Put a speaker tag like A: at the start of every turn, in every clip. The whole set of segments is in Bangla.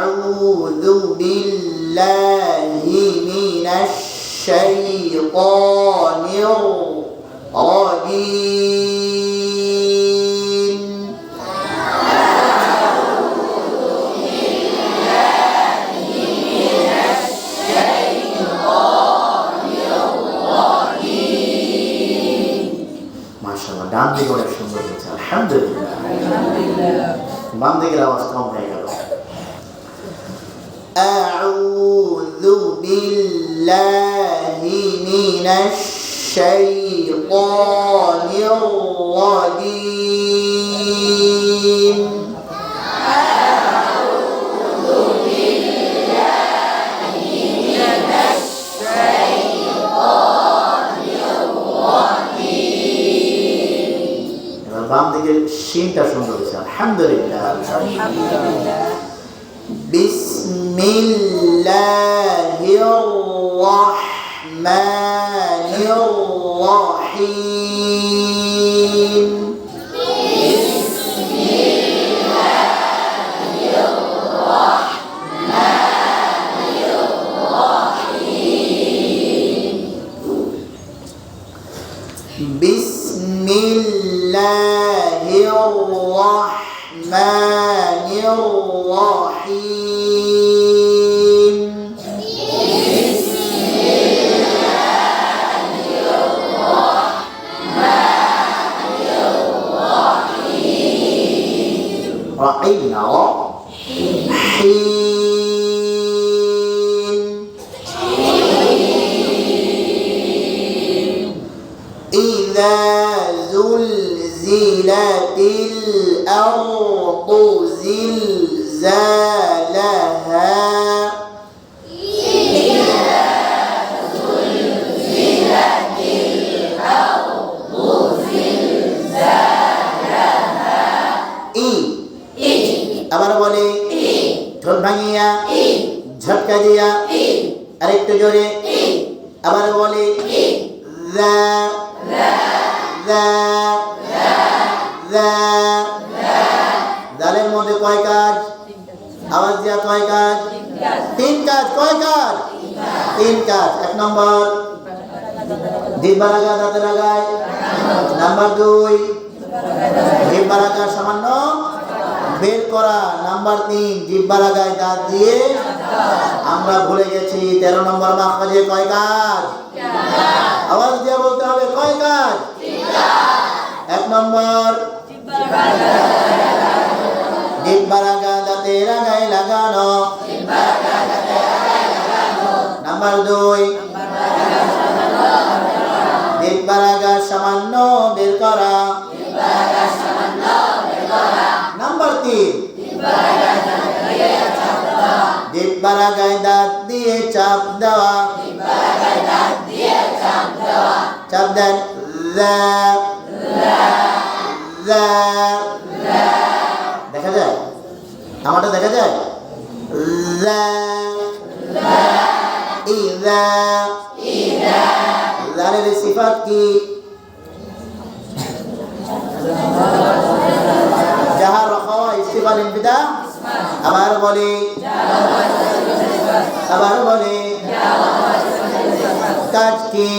A: আউযু বিল্লাহি মিনাশ শাইতানির রাজীম। মাশাআল্লাহ, ডান দিকে অনেক সুন্দর হয়েছে, আলহামদুলিল্লাহ। বাম দিকের আওয়াজ কম হয়ে গেল। আউযু বিল্লাহি মিনাশ শাইতানির রাজীম। বাম দিকের শিনটা সুন্দর হয়েছে, আলহামদুলিল্লাহ। বিসমিল্লাহির রাহমানির রাহিম। বিসমিল্লাহির রাহমানির রাহিম। রাহিম না রাহিম। ইযা زلزلت الأرض زلزالها আবার বলে ঠোঁট ভাঙিয়া ঝটকা দিয়া, আরেকটু জোরে আবার বলে দালের মধ্যে কয় কাজ? আওয়াজ দিয়া কয় কাজ? তিন কাজ। কয় কাজ? তিন কাজ। এক নম্বর জিহ্বা লাগা দাঁতে লাগায়। নাম্বার দুই জিহ্বা লাগা সামান্য বের করা। নাম্বার তিন জিহ্বা লাগায় দাঁত দিয়ে। আমরা ভুলে গেছি 13 নম্বর মাখরাজে কয় কাজ? আওয়াজ দিয়ে বলতে হবে কয় কাজ? এক নম্বর জিহ্বা লাগা দাঁতে লাগায় লাগানো। নাম্বার দুই জিহ্বা লাগা সামান্য বের করা। নাম্বার তিন জিহ্বা লাগায় দাঁত দিয়ে চাপ দেওয়া। চাপ দেন। দেখা যায়? আমারটা দেখা যায়? লালের সিফাত কি? যাহা রাখা ইস্তিফাল ইনবিদা। আবার বলি কাজ কি?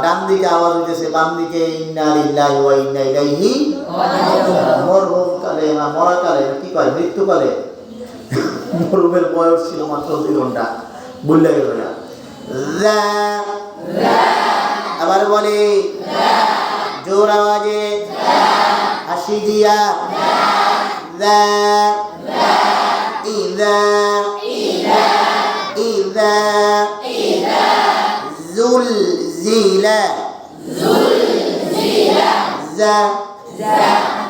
A: ডান দিকে আওয়াজ হইতেছে, বাম দিকে ইন্না লিল্লাহি ওয়া ইন্না ইলাইহি মরহুম কালে না মরা কালে কি কয় মৃত্যুকালে। মরহুমের বয়স ছিল মাত্র 2 ঘন্টা, ভুলে গেল না। আবার বলে জোর আওয়াজে হাসি দিয়া ইযা زلزلا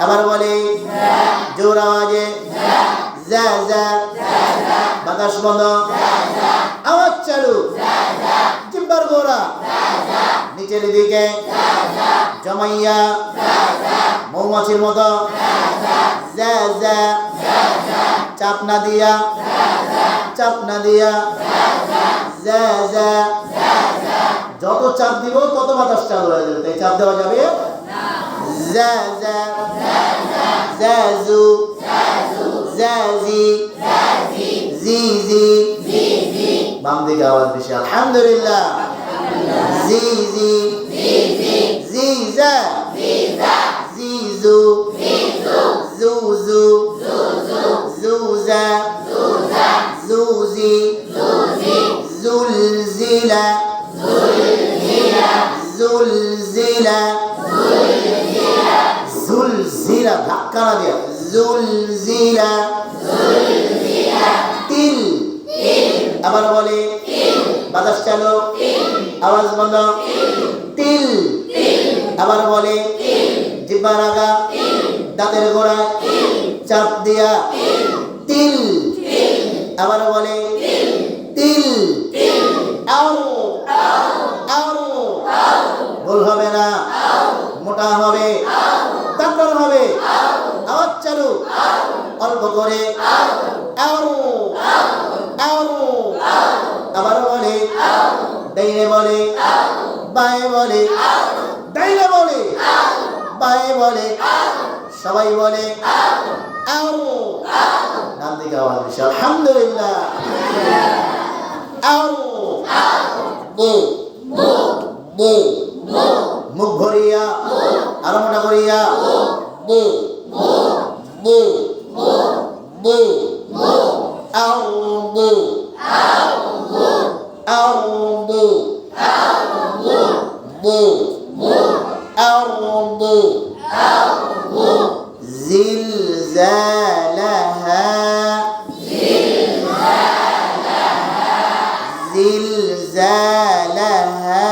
A: আবার বলে জোর আওয়াজে বাতাস বন্ধ, আওয়াজ চালু। জিহ্বার গোড়া নিচের দিকে জমাইয়া মৌমাছির মতো চাপ না দিয়া যত চাপ দিব তত বাতাস চালু হয়ে যাবে, তাই চাপ দেওয়া যাবে زازا زازو زازي زيزي বাম দিকে আওয়াজ বেশি আলহামদুলিল্লাহ জিজি জিজা জিজু জুজু জুজা জুজি জুলজিলা জুলজিলা জুলজিলা ধাক্কা না দিয়া জুলজিলা তিল আবার বলে বাতাস চালো আওয়াজ বন্ধ তিল আবার বলে জিহ্বার আগা দাঁতের গোড়ায় চাপ দিয়া তিল আবার বলে তিল আও আও ভুল হবে না মোটা হবে তাকবীর হবে আওয়াজ চালু অল্প করে আও আও আবার বলে ডাইনে বলে বাঁয়ে বলে ডাইনে বলে বাঁয়ে বলে সবাই বলে আও ডান দিকে আওয়াজ বেশি আলহামদুলিল্লাহ আও বো বো মুখ ভরিয়া আরো মোটা করিয়া বো বো বো আও বো আও বো বো আও বো زلزالها زلزالها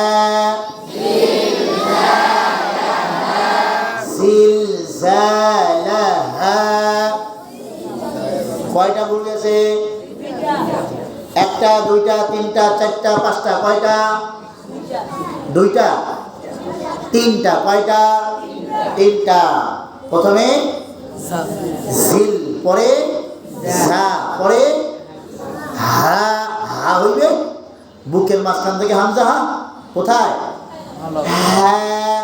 A: زلزالها কয়টা ভুল গেছে একটা দুইটা তিনটা চারটা পাঁচটা কয়টা দুইটা তিনটা কয়টা তিনটা প্রথমে জিল পরে ঝা পরে হা হা হইবে বুকের মাঝখান থেকে হামজা হা কোথায় হ্যাঁ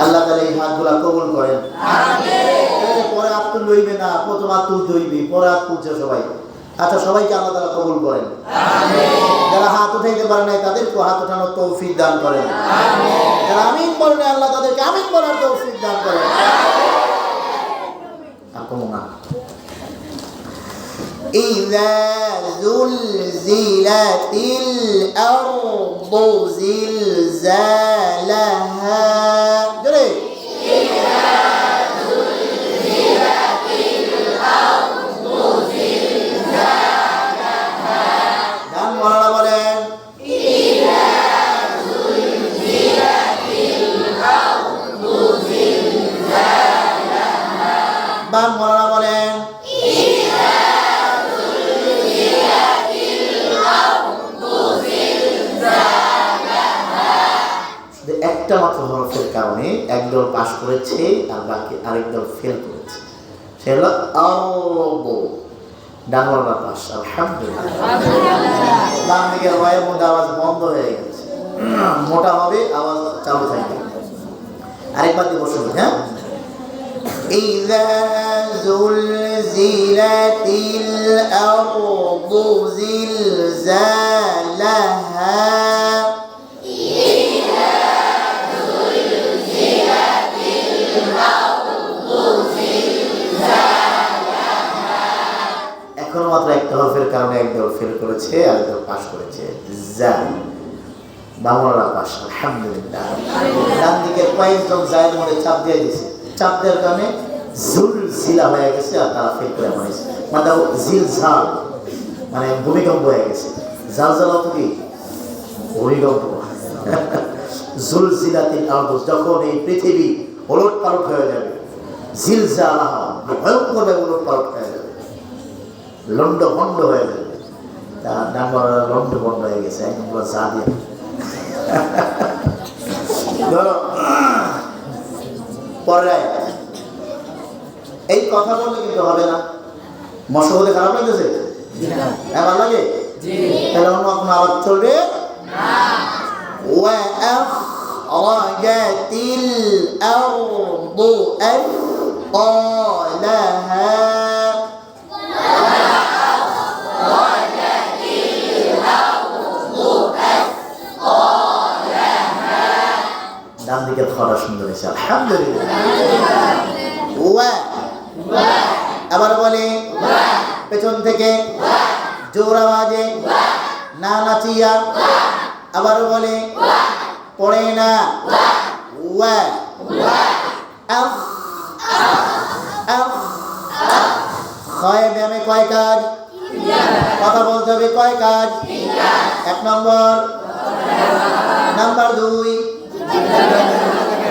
A: আল্লাহ তাআলা এই হাতগুলা কবুল করেন আমিন পরে হাত লইবে না প্রথম হাত তুলতে হইবে পরে হাত তুলছে সবাই আচ্ছা সবাইকে আল্লাহ তাআলা কবুল করেন আমিন যারা হাত উঠাইতে পারে নাই তাদেরকে হাত উঠানোর তৌফিক দান করেন আমিন যারা আমিন বলেন আল্লাহ তাদেরকে আমিন বলার তৌফিক দান করেন আমিন إذا زلزلت الأرض زلزالها جري إذا زلزلت الأرض زلزالها نعم ولا بولين إذا زلزلت الأرض زلزالها بام ولا بولين একটা মাত্র হরফের কারণে একদল পাস করেছে আর বাকি আরেকদল ফেল করেছে সে হলো আরব ডাঙ্গরলা পাস আলহামদুলিল্লাহ বাম দিকের ওয়ায়ের মধ্যে আওয়াজ বন্ধ হয়ে গেছে মোটা হবে আওয়াজ চালু থাকবে আরেকবার দিয়ে বসুন হ্যাঁ إذا زلزلت الأرض زلزالها এখন মাত্র একটা হরফের কারণে একদল ফেল করেছে আর একদল পাস করেছে যা বাংলা পাস আলহামদুলিল্লাহ ডান দিকে কয়েকজন জায়ের মধ্যে চাপ দিয়ে দিয়েছে চাপ দেওয়ার কারণে জুলজিলা হয়ে গেছে আর তারা ফেল করে মানেছে মানে জিলঝাল মানে ভূমিকম্প হয়ে গেছে জালজাল অর্থ কি ভূমিকম্প জুলজিলাতিল আরদ যখন এই পৃথিবী ওলট পালট হয়ে যাবে জিলজালাহা ভয়ঙ্করভাবে ওলট পালট হয়ে যাবে লন্ড ভন্ড হয়ে যাবে তার নাম্বার লন্ড ভন্ড হয়ে গেছে একদম পুরো যা দিয়ে পরে এই কথা বললে কিন্তু হবে না মশা হতে খারাপ লাগতেছে ভালো লাগে তাহলে অন্য কোনো আওয়াজ চলবে না আখরাজাতিল আরদু আথকালাহা ডান দিকের খরা সুন্দর হয়েছে আলহামদুলিল্লাহ ওয়া আবার বলে পেছন থেকে জোর আওয়াজে না নাচিয়া আবার বলে পড়ে না ওয়া আফ আফ কয় ব্যায়ামে কয় কাজ কথা বলতে হবে কয় কাজ এক নম্বর নাম্বার 2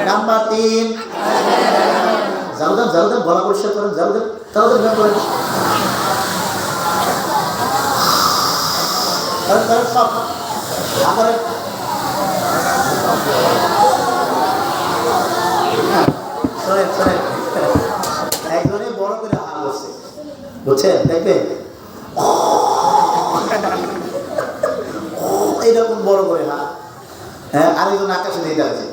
A: নাম্বার 3 জালুদান বলা পরিষ্কার করেন জালুদান ব্যায়াম করেন সব আমার একজনে বড় করে হা করছে বুঝছেন দেখবেন এইরকম বড় করে হা হ্যাঁ আরেকজন আকাশে দিয়ে আছে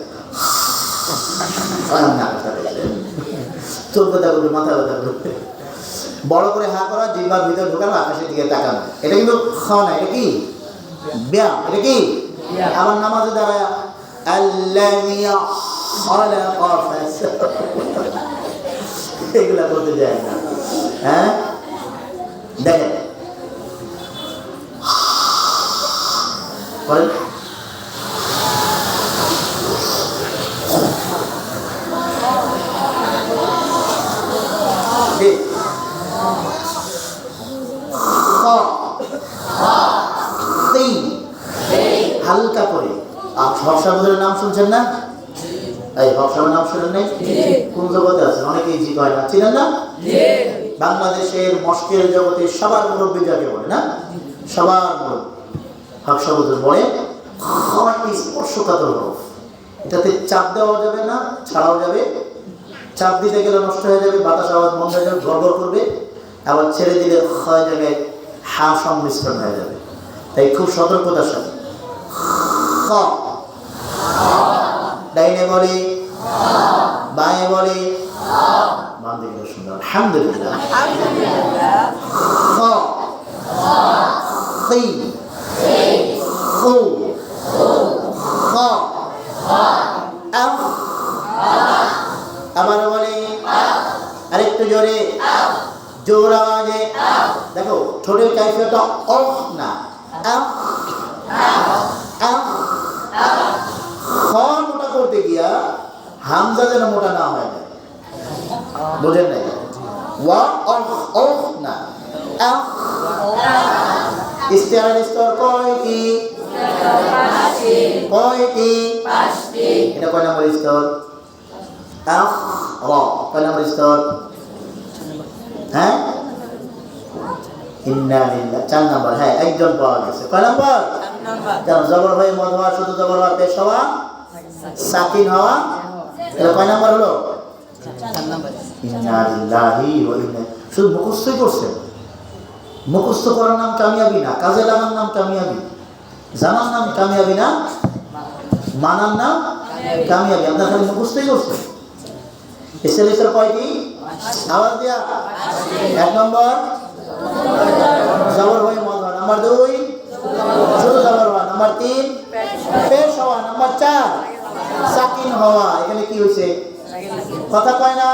A: চোখ ব্যথা করবে মাথা ব্যথা করবে বড় করে হা করা জিহ্বার ভিতরে ঢোকানো আকাশের দিকে তাকানো এটা কিন্তু খাওয়া না এটা কি ব্যায়াম এটা কি আমার নামাজে দ্বারা আল্লাযী খালাকা ফাসাওয়া এগুলা বলতে যায় না হ্যাঁ দেখেন বলেন হালকা করে হর্ষাবুদের নাম শুনছেন না এই হর্ষাবুদের নাম শুনেন নাই কোন জগতে আছে অনেকে ইজি কয় না চিনেন না বাংলাদেশের মস্কের জগতে সবার মুরব্বী যাকে বলে না সবার মুরব্বী হর্ষাবুদের বলে স্পর্শকাতর হরফ এটাতে চাপ দেওয়া যাবে না ছাড়াও যাবে চাপ দিতে গেলে নষ্ট হয়ে যাবে বাতাস আওয়াজ বন্ধ হয়ে যাবে গড়গড় করবে আবার ছেড়ে দিলে হয়ে যাবে হা সংমিশ্রণ হয়ে যাবে তাই খুব সতর্কতার সাথে ডাইনে বলে বাঁয়ে বলে বাম দিকে সুন্দর আলহামদুলিল্লাহ আবার বলে আরেকটু জোরে জোর আওয়াজে দেখো ঠোঁটের কাইফিয়তটা অফ না মোটা করতে গিয়া হামজা যেন মোটা না হয় বোঝেন নাই ওয়া অফ না ইস্তেহার স্তর কয়টি এটা কয় নম্বর স্তর কয় নম্বর স্তর হ্যাঁ ইন্না লিল্লাহ 4 নম্বর হ্যাঁ একজন পাওয়া গেছে কয় নম্বর কেন জবর হয়ে মদ হওয়া শুধু জবর হওয়া পেশ হওয়া সাকিন হওয়া এটা কয় নম্বর হলো 4 নম্বর ইন্না লিল্লাহি ওয়া ইন্না শুধু মুখস্থই করছেন মুখস্থ করার নাম কামিয়াবি না কাজে লাগার নাম কামিয়াবি জানার নাম কামিয়াবি না মানার নাম কামিয়াবি আপনার খালি মুখস্থই করছেন এসএলএসের কয়টি আওয়াজ দিয়া 1 নম্বর জবর হয়ে মদ হওয়া নাম্বার 2 শুধু জবর হওয়া নাম্বার 3 পেশ হওয়া নাম্বার 4 সাকিন হওয়া এখানে কি হইছে কথা কয় না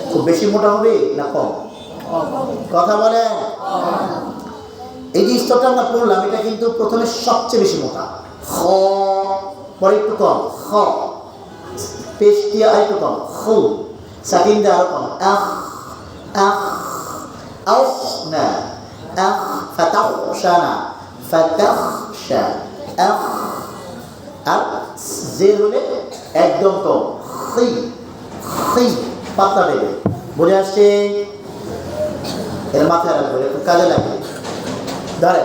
A: খুব বেশি মোটা হবে না কম কথা বলেন এই যে স্তরটা আমরা পড়লাম এটা কিন্তু প্রথমে সবচেয়ে বেশি মোটা খ পরে একটু কম খ পেশ দিয়ে আর একটু কম খু সাকিন দিয়ে আরো কম আহ আহ আহ না আহ ফাতাহশানা ফাতাহশা আহ আর জের হলে একদম কম খি খি পাতলা দেবে বুঝে আসছে এর মাথায় রাখবে একটু কাজে লাগবে ধরে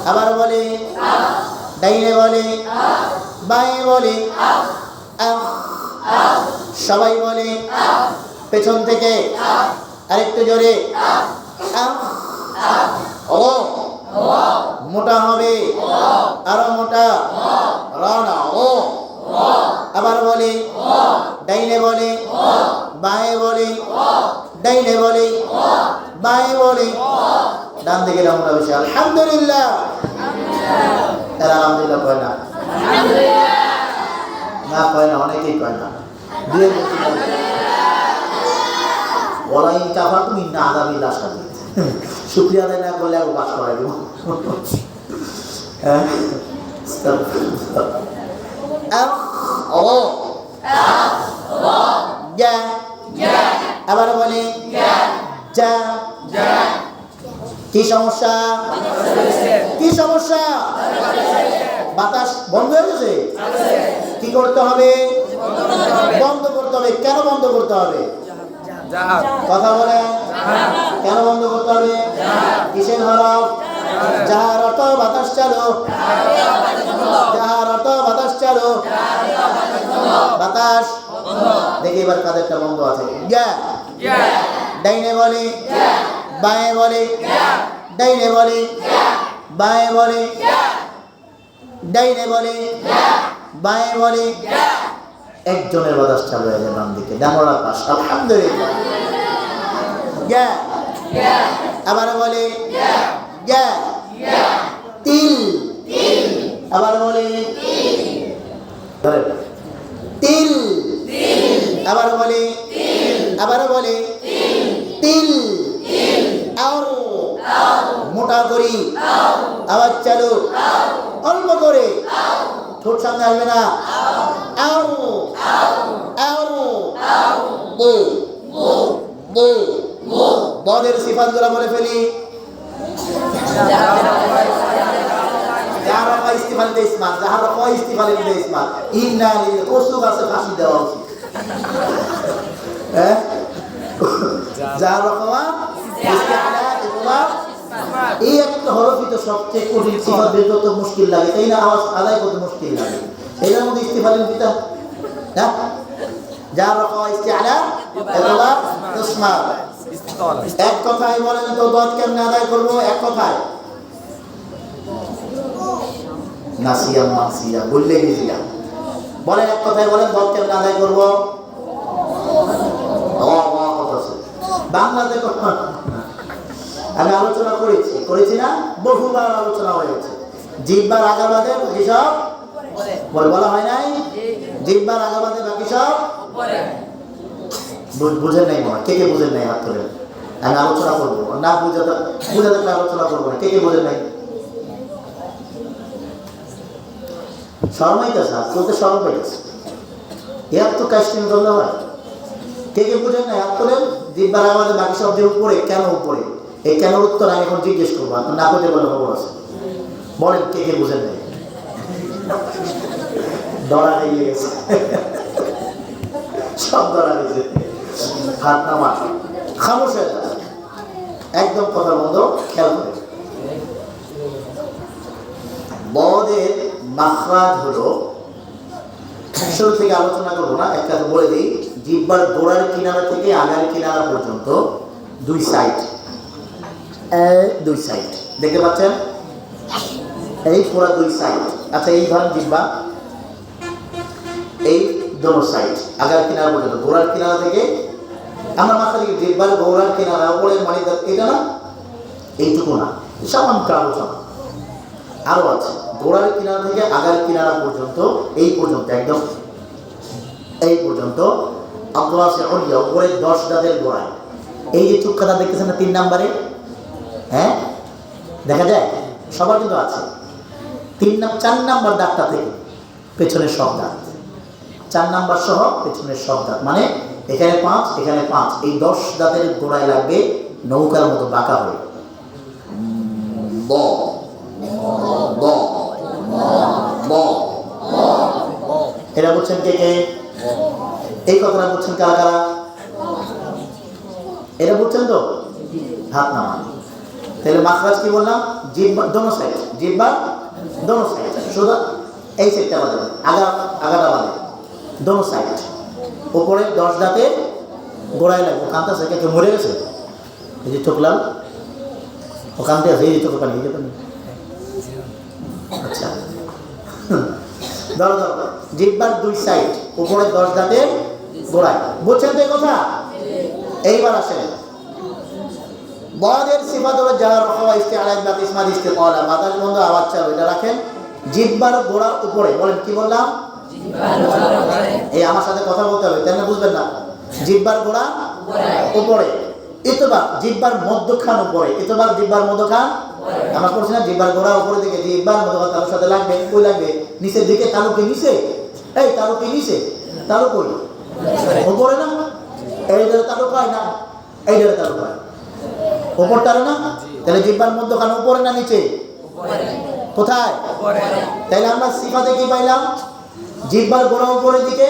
A: আবার বলে ডাইনে বলে বাঁয়ে বলে সবাই বলে পেছন থেকে আরেকটু জোরে মোটা হবে, আরো মোটা, র না ও। আবার বলি, ডাইনে বলি, বাঁয়ে বলি, ডাইনে বলি, বাঁয়ে বলি, ডান দিকে আমরা বেশি আলহামদুলিল্লাহ। এরা আলহামদুলিল্লাহ কয় না, না কয় না, অনেকেই কয় না। দিয়ে ওরাই চাপা তুমি না আগামী আশা দিই শুক্রিয়া আদায় না করলে আরো বাস করাই দেবো। আবার বলে যা। কি সমস্যা, কি সমস্যা? বাতাস বন্ধ হয়ে গেছে, কি করতে হবে? বন্ধ করতে হবে। কেন বন্ধ করতে হবে? কথা বলে, কেন বন্ধ করতে হবে? কিসের হরফ? যাহার অর্থ বাতাস চালু, যাহার অর্থ বাতাস চালু, বাতাস। দেখি এবার কাদেরটা বন্ধ আছে। ডাইনে বলি, বাঁয়ে বলি, ডাইনে বলি, বাঁয়ে বলি, ডাইনে বলি, বাঁয়ে বলি। একজনের বাতাস চালু হয়ে যায় বাম দিকে, ডানওয়ালা পাশ। আলহামদুলিল্লাহ। আবার বলি তিল, আবার বলি তিল, আবার বলি, আবার বলি তিল। আর মোটা করি, আওয়াজ চালু, অল্প করে, ঠোঁট সামনে আসবে না। আও আও বো বো, বদের সিফাতগুলো বলে ফেলি। যাহার রফা ইস্তিফালিতে ইসমাত, যাহার রফা ইস্তিফালিতে ইসমাত, ইন্না লিল্লাহি কসু গাছে ফাঁসি দেওয়া উচিত। হ্যাঁ, যাহার রফা ইস্তিআলা ইসমাত, এই একটা হরফই তো সবচেয়ে কঠিন। সিফাত বের করতে মুশকিল লাগে, তাই না? আওয়াজ আদায় করতে মুশকিল লাগে। এটার মধ্যে ইস্তিফালিন দিতে, হ্যাঁ, যাহার রফা ইস্তিআলা ইসমাত। এক কথায় বলেন তো দদ কেমনে আদায় করবো? এক কথায় নাসিয়া মাসিয়া বললে গেছিলাম। বলেন এক কথায় বলেন দদ কেমনে আদায় করবো? বাংলাতে আমি আলোচনা করেছি না? বহুবার আলোচনা হয়েছে। জিহ্বার আগাবাদে বাকি সব বলা হয় নাই? জিহ্বার আগাবাদে বাকি সব বুঝেন নাই মনে? কে কে বুঝেন নাই হাত তোলেন। আমি আলোচনা করবো না, বুঝাতে আলোচনা করবো না। কে কে বুঝেন নাই? শর্মাইতেছে, চলতে শর্ম পাইতেছে। এর তো কাস্টিং করলে হয়। কে কে বুঝেন নাই হাত তোলেন। জিহ্বার আগাবাদে বাকি সব যে উপরে, কেন উপরে? এই কেন উত্তর আমি এখন জিজ্ঞেস করবো। আপনার না করতে বলে খবর আছে। বলেন কে কে বুঝেন নাই? ধরা হয়ে গেছে, সব ধরা গেছে। হাত নামা, খামোশ হয়ে যাবে, একদম কথা বন্ধ। খেয়াল করে, বদের মাখরাজ হলো, শুরু থেকে আলোচনা করবো না, একটা বলে দিই। জিহ্বার গোড়ার কিনারা থেকে আগার কিনারা পর্যন্ত দুই সাইড, দুই সাইড দেখতে পাচ্ছেন? এই পুরো দুই সাইড। আচ্ছা, এই ধরেন জিহ্বা, এই দোনো সাইড আগার কিনারা পর্যন্ত, গোড়ার কিনারা থেকে আমরা মাথা থেকে জিহ্বার গোড়ার কিনারা উপরে, মানে এটা না, এইটুকু না, সামান্য আলোচনা আরো আছে। গোড়ার কিনারা থেকে আগার কিনারা পর্যন্ত, এই পর্যন্ত, একদম এই পর্যন্ত। আব্দুল্লাহ সেহরিয়া উপরে 10 দাঁতের গোড়ায়, এই যে চুক্কাটা দেখতেছেন না 3 নম্বরে, হ্যাঁ দেখা যায় সবার কিন্তু আছে। 4 নম্বর দাঁতটা থেকে পেছনের সব দাঁত, 4 নম্বর সহ পেছনের সব দাঁত, মানে এখানে 5, এখানে 5, এই 10 দাঁতের গোড়ায় লাগবে নৌকার মতো বাঁকা হয়ে। ব ব ব, এরা বলছেন কে কে? এই কথাটা বলছেন কারা কারা? এটা বলছেন তো? হাত নামান। তাহলে মাখরাজ কি বললাম? জিহ্বা দোনো সাইড, জিহ্বা দোনো সাইড, শুধু এই সাইডটা বাদে, আগাটা বাদে, দোনো সাইড। উপরে 10 দাঁতে গোড়ায় লাগবে। কান্তা সে কে মরে গেছে? এই যে চোখলাম ও কান্তে আছে, এই যে চোখ পানি, এই যে পানি, ধরো ধরো, জিহ্বার দুই সাইড, উপরে 10 দাঁতের গোড়ায়। বুঝছেন তো এই কথা? এইবার আসেন, বদের সিফাত হলো জাহার ওয়া ইস্তিআলা বা ইসমাত ইস্তিqala, বাতাস বন্ধ, আওয়াজ চালু, এটা রাখেন। জিহ্বার গোড়ার উপরে, বলেন কি বললাম? এই আমার সাথে কথা বলতে হবে, তাই না? বুঝবেন না? জিহ্বার গোড়া উপরে, ইতবার জিহ্বার মধ্যখান উপরে, ইতবার জিহ্বার মধ্যখান। আমরা করছি না, জিহ্বার গোড়া উপরে দিকে, জিহ্বার মধ্যখান তালুর সাথে লাগবে। কই লাগবে? নিচের দিকে। তালু কি নিচে? এই তালু কি নিচে? তালু কই? উপরে না? এইটারে তালু কয় না, এইটারে তালু কয়, উপরটারে না? তাহলে জিহ্বার মধ্যখান উপরে না নিচে? কোথায়? তাহলে আমরা সিফাতে কি পাইলাম? জিহ্বার গোড়া উপরের দিকে,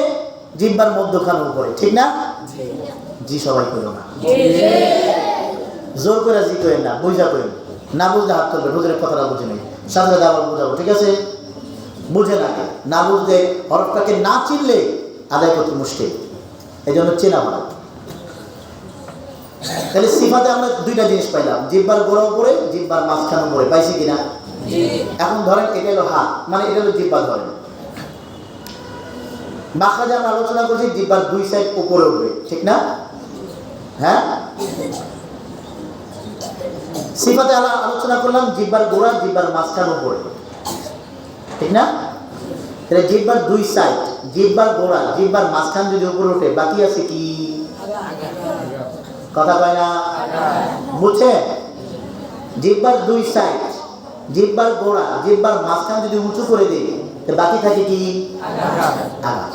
A: জিহ্বার মধ্যখান উপরে, ঠিক না? জি সবাই করো না, জোর করে জি করেন না, বুঝা করেন না। বুঝলে হাত তুলবেন, হুজুরের কথাটা বুঝে নেই, সাথে আবার বুঝাবো, ঠিক আছে? বুঝে না, না বুঝলে হরফটাকে না চিনলে আদায় করতে মুশকিল, এই জন্য চেনা ভালো। তাহলে সিফাতে আমরা দুইটা জিনিস পাইলাম, জিহ্বার গোড়া উপরে, জিহ্বার মাঝখান উপরে, পাইছি কিনা? এখন ধরেন এটা হলো হাত, মানে এটা হলো জিহ্বা। ধরেন মাখরাজে আমরা আলোচনা করছি জিহ্বার দুই সাইড উপরে উঠবে, ঠিক না? হ্যাঁ, সিফাতে আলোচনা করলাম জিহ্বার গোড়া, জিহ্বার মাঝখান উপরে, ঠিক না? তাহলে জিহ্বার দুই সাইড, জিহ্বার গোড়া, জিহ্বার মাঝখান যদি উপরে ওঠে, বাকি আছে কি? কথা কয় না? বুঝছেন? জিহ্বার দুই সাইড, জিহ্বার গোড়া, জিহ্বার মাঝখান যদি উঁচু করে দিই, বাকি থাকে কি? আগা।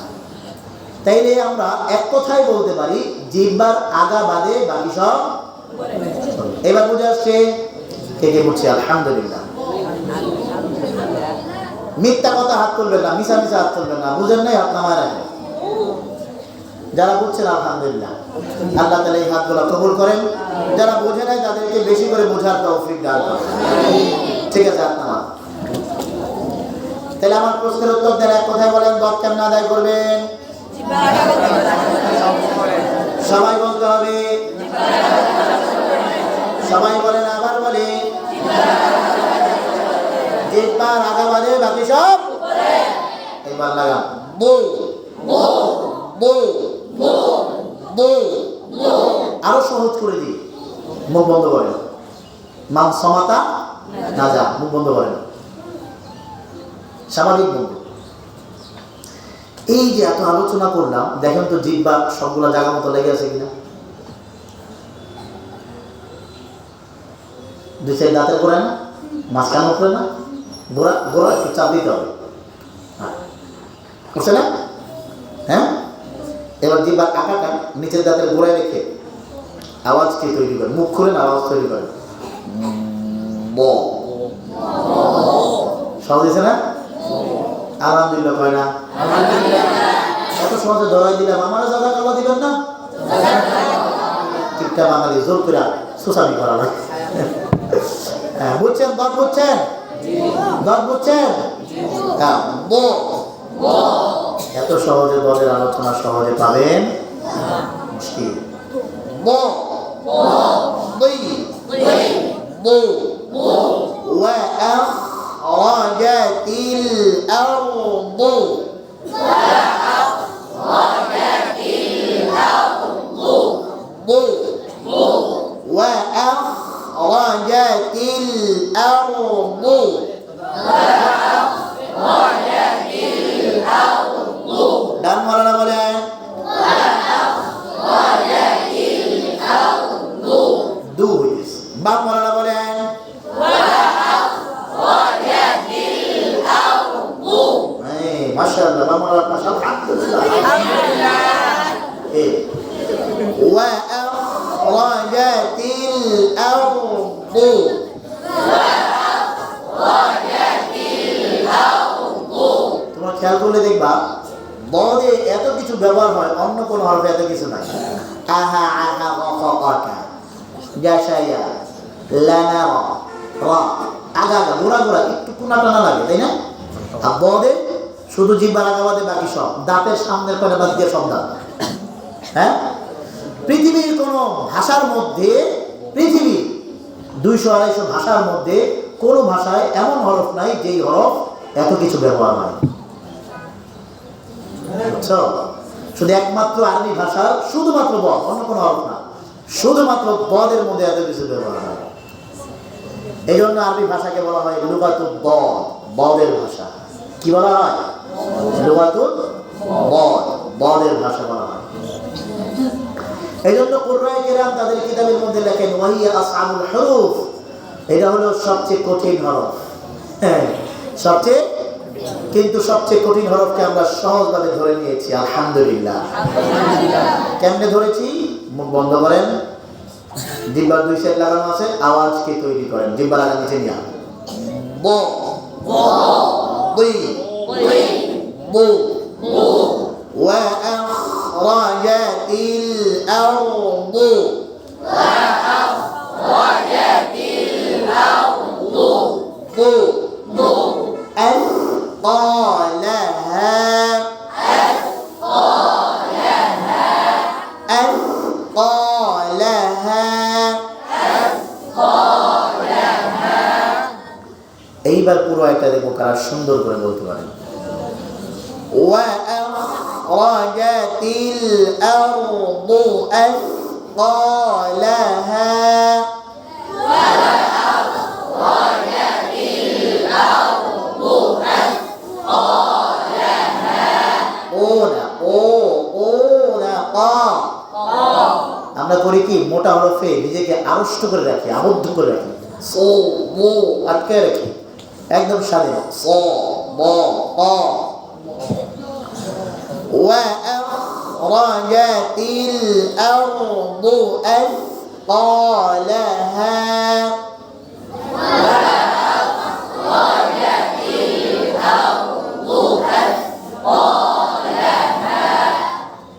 A: তাইলে আমরা এক কথায় বলতে পারি জিহ্বার আগা বাদে বাকি সব। এবার বুঝে আসছে? কে কে বুঝছে? আলহামদুলিল্লাহ। মিথ্যা কথা হাত তুলবেন না, মিশা মিশা হাত তুলবেন না, বুঝেন নাই হাত নামায় রাখেন। যারা বুঝছেন আলহামদুলিল্লাহ, আল্লাহ তাআলা এই হাতগুলো কবুল করেন। যারা বোঝে নাই তাদেরকে বেশি করে বোঝার তৌফিক দান করেন। ঠিক আছে, হাত নামান। তাহলে আমার প্রশ্নের উত্তর দেন, এক কথায় বলেন, দত কেমন আদায় করবেন? সবাই বলতে হবে, সবাই বলেন, আবার বলে, জিহ্বার আগা বাদে বাকি সব। এবার লাগান, বু বু বু বু। আরো সহজ করে দিই, মুখ বন্ধ করেন, মান সমাতা না যা, মুখ বন্ধ করেন, স্বাভাবিক বন্ধু। এই যে এত আলোচনা করলাম, দেখেন তো জিহ্বা সবগুলো জায়গা মতো লেগে আছে কিনা? দুই সাইড দাঁতের করে না, মাঝখানে উপরে না, গোড়া গোড়া একটু চাপ দিতে হবে, বুঝছে না? হ্যাঁ, এবার জিহ্বার আঁকাটা নিচের দাঁতের গোড়ায় রেখে আওয়াজ কি তৈরি করেন? মুখ খুলেন, আওয়াজ তৈরি করেন, ব। সহজ হয়েছে না? আলহামদুলিল্লাহ কয় না? এত সহজে ধরাই দিলাম, আমার জায়গা কাবা দিবেন না? ঠিকঠাক বাঙালি জোর করে সুসামি করা লাগে। হ্যাঁ, বুঝছেন? দত বুঝছেন? দত বুঝছেন? হ্যাঁ, ব। এত সহজে দলের আলোচনা সহজে পাবেন মুশকিল। ব বই বু ওয়া আখরাজাতিল আরদু বু ওয়া আখরাজাতিল আরদু। ডান মারানা বলেন, দু হইতেছে। বাপ মারানা বলেন, মাশাআল্লাহ, বাপ মারানা মাশাআল্লাহ, ওয়া আখরাজাতিল আরদু। তোমরা খেয়াল করলে দেখবা বদে এত কিছু ব্যবহার হয়, অন্য কোন হরফে এত কিছু নাই। আহা আহা ওয়াকা জাশায়া লানারা রা, আগা আগা গোড়া গোড়া একটু কোনা টানা লাগে, তাই না? আর বদে শুধু জিহ্বার আগা বাদে বাকি সব, দাঁতের সামনের পানে বাদ দিয়ে সব দাঁত। হ্যাঁ, পৃথিবীর কোন ভাষার মধ্যে, পৃথিবীর 200-250 ভাষার মধ্যে কোন ভাষায় এমন হরফ নাই যেই হরফ এত কিছু ব্যবহার হয়। বুঝছো? শুধু একমাত্র আরবি ভাষা শুধুমাত্র বদ, অন্য কোনো হরফ না, শুধুমাত্র বদের মধ্যে এত কিছু ব্যবহার হয়। এই জন্য আরবি ভাষাকে বলা হয় লুগাতুল বদ, বদের ভাষা। কি বলা হয়? লুগাতুল বদ, বদের ভাষা বলা হয়। এই জন্য কুরআনে কেরাম তাদের কিতাবের মধ্যে লেখেন ওয়াহিয়া আসআবুল হুরুফ, এটা হলো সবচেয়ে কঠিন হরফ। হ্যাঁ, সবচেয়ে, কিন্তু সবচেয়ে কঠিন হরফকে আমরা সহজভাবে ধরে নিয়েছি, আলহামদুলিল্লাহ। কেমনে ধরেছি? মুখ বন্ধ করেন, জিহ্বার দুই সাইড লাগানো আছে, আওয়াজকে তৈরি করেন, জিহ্বা লাগা নিচে নিয়ে ব ব বি বি বু বু ওয়া আখরাজাতিল আরদু ওয়া আখরাজাতিল আরদু বু বু أثقالها أثقالها أثقالها أثقالها এইবার পুরো একটা দেখো কারা সুন্দর করে বলতে পারেন। وأخرجت الأرض أثقالها আমরা করি কি মোটা হরফে নিজেকে আড়ষ্ট করে রাখি, আবদ্ধ করে রাখি, সো মো আটকে রাখি, একদম স্বাধীন। সো ব ক ওয়া আখরাজাতিল আরদু আথকালাহা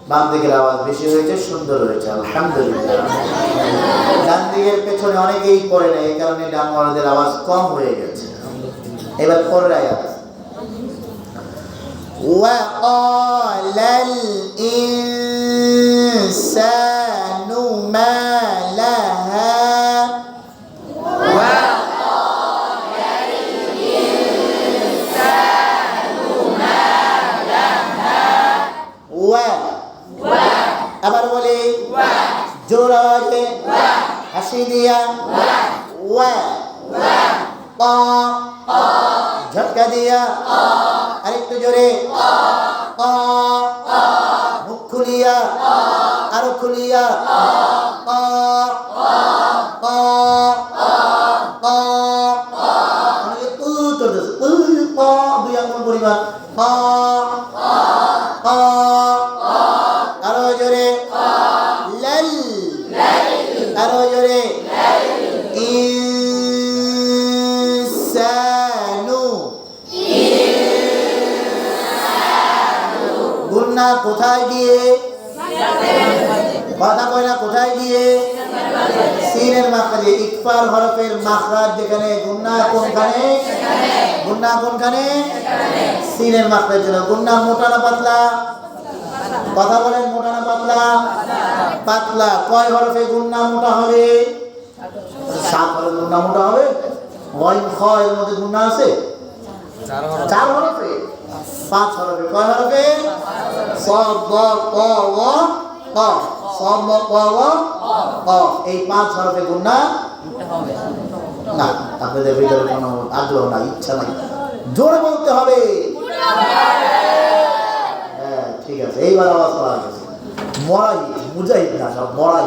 A: বাম দিকের আওয়াজ বেশি হয়েছে, সুন্দর হয়েছে, আলহামদুলিল্লাহ। ডান দিকের পেছনে অনেকেই পড়ে না, এই কারণে ডানওয়ালাদের আওয়াজ কম হয়ে গেছে। এবার পরের আয়াত, وَقَالَ الْإِنسَانُ مَا لَهَا আবার বলি জোর আওয়াজে হাসি দিয়া ওয়া ক ঝটকা দিয়া আরেকটু জোরে ক মুখ খুলিয়া আরো খুলিয়া ক ক ক দুই আঙ্গুল পরিমাণ ক ক আরো জোরে লাল আরো জোরে ইনসানু গুন্না কোথায় গিয়ে কথা কয় না, কোথায় গিয়ে সিনের মাখরাজে, ইকফার হরফের মাখরাজ যেখানে, গুন্না কোনখানে, গুন্না কোনখানে, সিনের মাখরাজ। জন্য গুন্না মোটা না পাতলা? কথা বলেন, মোটা না পাতলা? পাতলা। কয় হরফে গুন্না মোটা হবে? 7 হরফে গুন্না মোটা হবে। গইন খ এর মধ্যে গুন্না আছে 4 হরফে, 5 হরফে। কয় হরফে? সদ দ ক ও ক, সদ দ ক ও ক, এই 5 হরফে গুন্না হবে না। আপনাদের ভিতরে কোনো আগ্রহ নাই, ইচ্ছা নাই, জোরে বলতে হবে। হ্যাঁ ঠিক আছে, এইবার আওয়াজ করা গেছে। মরাই মুজাহিদ না, সব মরাই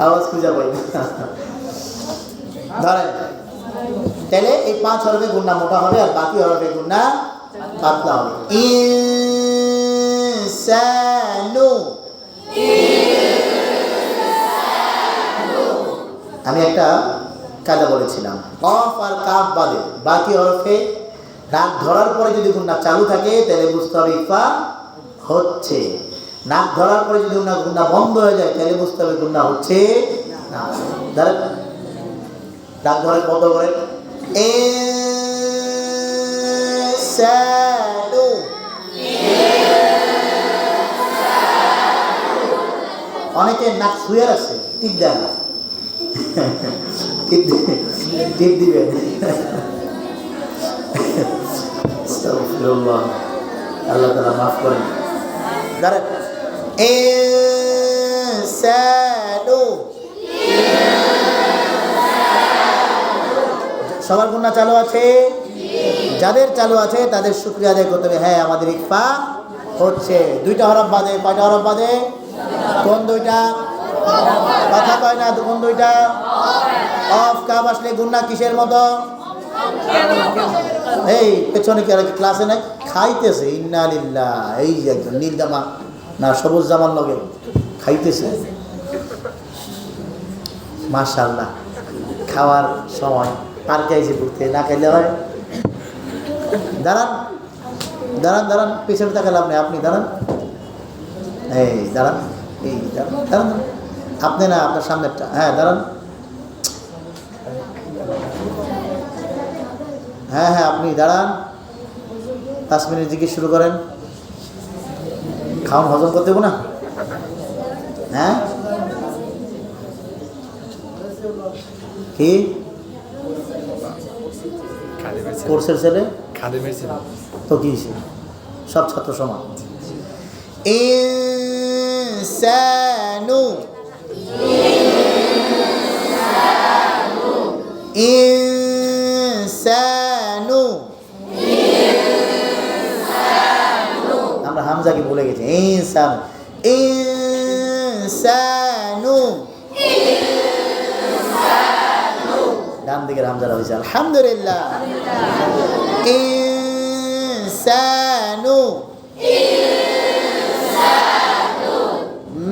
A: আওয়াজ খুঁজে পাই না। ধরেন তাহলে এই 5 হরফে গুন্না মোটা হবে আর বাকি হরফে গুন্না পাতলা হবে। ইনসানু, আমি একটা কাজা বলেছিলাম, কফ আর কাফ বাদে বাকি হরফে নাক ধরার পরে যদি গুন্না চালু থাকে তাহলে বুঝতে হবে ইফা হচ্ছে। নাক ধরার পরে যদি গুন্না বন্ধ হয়ে যায় তাহলে বুঝতে হবে গুন্না হচ্ছে না। ধরেন নাক ধরে বন্ধ করে ইনসানু, অনেকে নাক শুয়ে আছে, টিপ দেয় না, টিপ দিবেন। আল্লাহ তাআলা মাফ করেন। দাঁড়ান, ইনসানু, সবার গুণা চালু আছে? যাদের চালু আছে তাদের শুকরিয়া আদায় করতে হবে। হ্যাঁ, আমাদের ইকফা হচ্ছে। দুইটা হরফ বাদে, কয়টা হরফ বাদে? কোন দুইটা? কথা কয় না, কোন দুইটা? অফ কাপ আসলে গুণা কিসের মতো? এই পেছনে কি আর ক্লাসে নাই খাইতেছে? ইন্না লিল্লাহ। এই যে একজন নীল জামা না সবুজ জামার লগে খাইতেছে। মাশাআল্লাহ, খাওয়ার সময় পার্কে এসে ঘুরতে না খাইলে হয়? দাঁড়ান দাঁড়ান দাঁড়ান, পেছনে তাকালাম না, আপনি দাঁড়ান, এই দাঁড়ান, এই দাঁড়ান দাঁড়ান, আপনি না, আপনার সামনেরটা, হ্যাঁ দাঁড়ান, হ্যাঁ হ্যাঁ আপনি দাঁড়ান, 5 মিনিট জিজ্ঞেস শুরু করেন। খাওয়ান হজম করতে দেবো না? হ্যাঁ কি কোর্সের ছেলে তো কি সব ছাত্র সমান। ইনসানু, ইনসানু, আমরা হামজাকে ভুলে গেছি। ইনসানু, ইনসানু, ডান দিকের হামজাটা হয়েছে আলহামদুলিল্লাহ। ইনসানু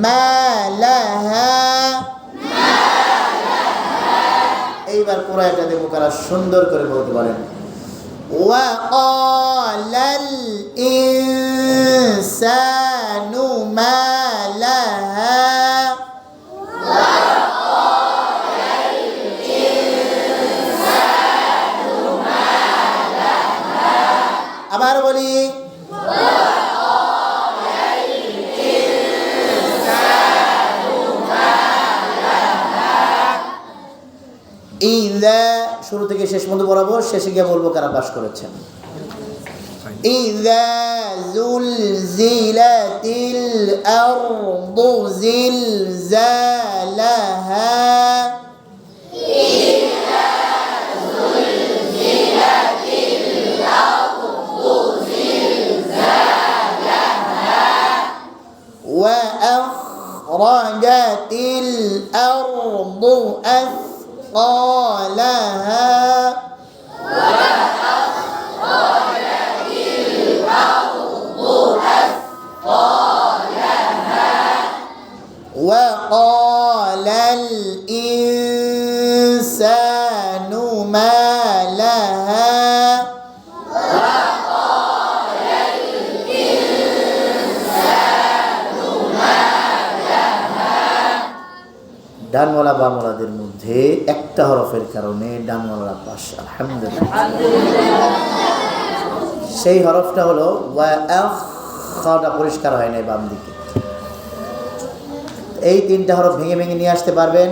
A: মা লাহা, এইবার পুরো একটা দেখো কারা সুন্দর করে বলতে পারেন। ওয়া ক্বালাল ইনসানু মা লাহা, আবার বলি, ইযা শুরু থেকে শেষ পর্যন্ত পড়াবো, শেষে গিয়ে বলবো কারা পাস করেছেন। ইযা যুলজিলাতিল আরদু জিলজালাহা, وأخرجت الأرض أثقالها، وأخرجت الأرض أثقالها، وقال الإنسان ما لها، ডানওয়ালা বামওয়ালাদের মধ্যে একটা হরফের কারণে ডানওয়ালা পাস আলহামদুলিল্লাহ। সেই হরফটা হলো ওয়া আখটা পরিষ্কার হয় না বাম দিকে। এই 3টা হরফ ভেঙে ভেঙে নিয়ে আসতে পারবেন?